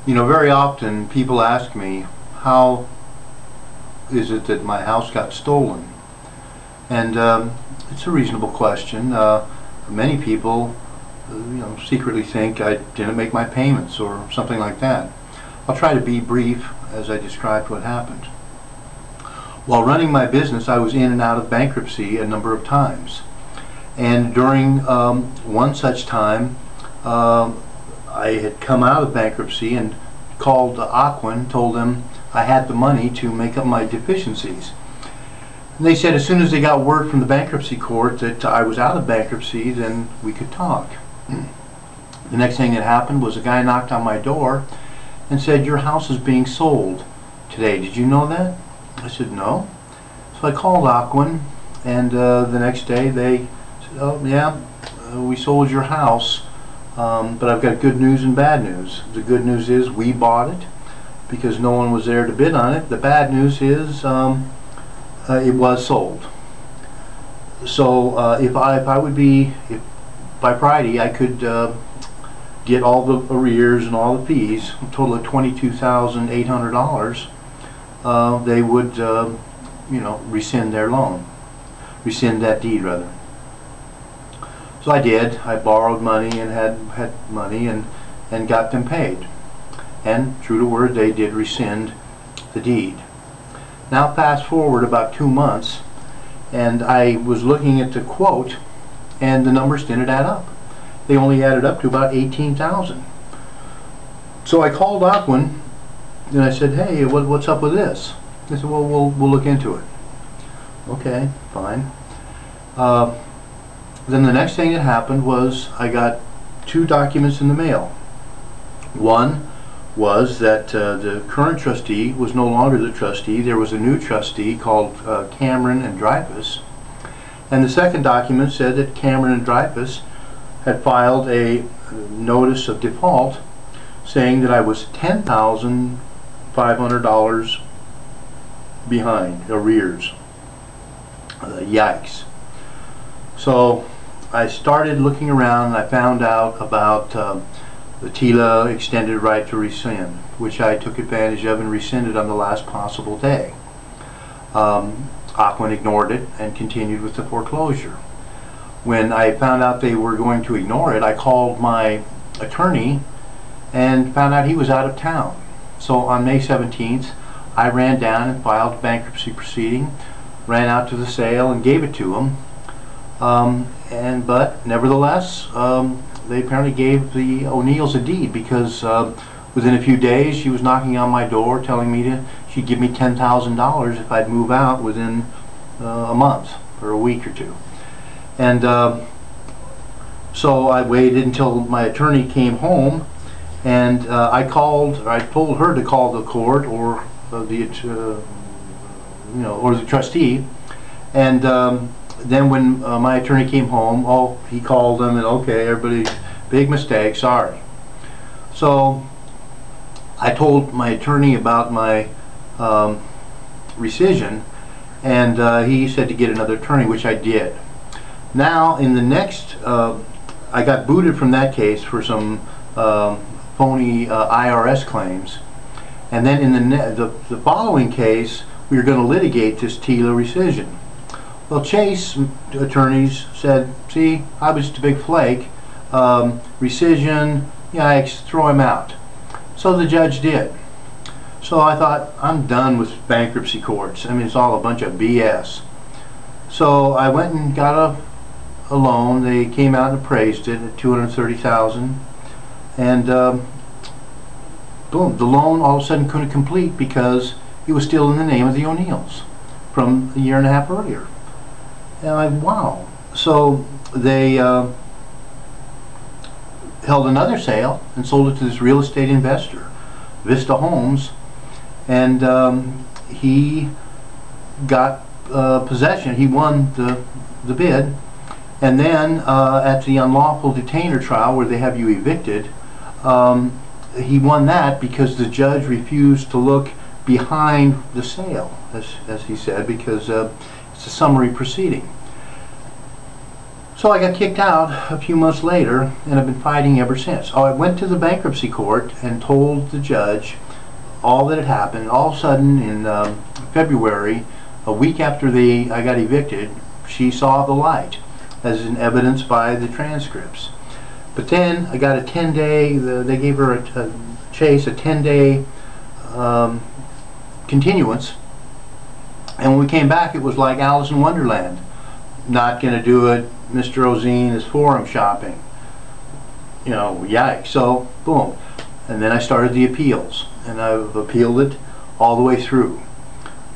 You know, very often people ask me, how is it that my house got stolen? And it's a reasonable question. Many people, secretly think I didn't make my payments or something like that. I'll try to be brief as I describe what happened. While running my business, I was in and out of bankruptcy a number of times. And during one such time, I had come out of bankruptcy and called Ocwen, told them I had the money to make up my deficiencies. And they said as soon as they got word from the bankruptcy court that I was out of bankruptcy, then we could talk. The next thing that happened was a guy knocked on my door and said, "Your house is being sold today. Did you know that?" I said, "No." So I called Ocwen, and the next day they said, "Oh yeah, we sold your house, but I've got good news and bad news. The good news is we bought it because no one was there to bid on it. The bad news is it was sold. So if by Friday I could get all the arrears and all the fees, a total of $22,800, they would rescind their loan, rescind that deed rather." So I did. I borrowed money and had money and got them paid. And true to word, they did rescind the deed. Now fast forward about 2 months, and I was looking at the quote, and the numbers didn't add up. They only added up to about $18,000. So I called Ocwen and I said, "Hey, what's up with this?" They said, "Well, we'll look into it." Okay, fine. Then the next thing that happened was I got 2 documents in the mail. One was that the current trustee was no longer the trustee. There was a new trustee called Cameron and Dreyfus. And the second document said that Cameron and Dreyfus had filed a notice of default saying that I was $10,500 behind, arrears. Yikes. So I started looking around and I found out about the TILA extended right to rescind, which I took advantage of and rescinded on the last possible day. Ocwen ignored it and continued with the foreclosure. When I found out they were going to ignore it, I called my attorney and found out he was out of town. So on May 17th, I ran down and filed a bankruptcy proceeding, ran out to the sale and gave it to him. But nevertheless, they apparently gave the O'Neills a deed because within a few days she was knocking on my door telling me she'd give me $10,000 if I'd move out within a month or a week or two. And so I waited until my attorney came home, and I told her to call the court or the trustee, and then when my attorney came home, he called them and okay, everybody, big mistake, sorry. So I told my attorney about my rescission, and he said to get another attorney, which I did. Now in the next, I got booted from that case for some phony IRS claims, and then in the following case we were going to litigate this TILA rescission. Well, Chase attorneys said, "See, I was just a big flake. Rescission, yikes, throw him out." So the judge did. So I thought, I'm done with bankruptcy courts. I mean, it's all a bunch of BS. So I went and got a loan. They came out and appraised it at $230,000, and boom, the loan all of a sudden couldn't complete because it was still in the name of the O'Neills from a year and a half earlier. And I'm like, wow. So they held another sale and sold it to this real estate investor, Vista Homes, and he got possession. He won the bid, and then at the unlawful detainer trial where they have you evicted, he won that because the judge refused to look behind the sale, as he said, because it's a summary proceeding. So I got kicked out a few months later, and I've been fighting ever since. I went to the bankruptcy court and told the judge all that had happened. All of a sudden, in February, a week after I got evicted, she saw the light, as in evidenced by the transcripts. But then I got a 10-day, they gave her Chase a 10-day continuance, and when we came back it was like Alice in Wonderland. Not going to do it, Mr. Ozine is forum shopping. You know, yikes. So, boom. And then I started the appeals, and I've appealed it all the way through.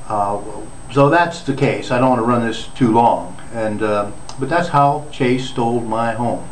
So that's the case. I don't want to run this too long, and but that's how Chase stole my home.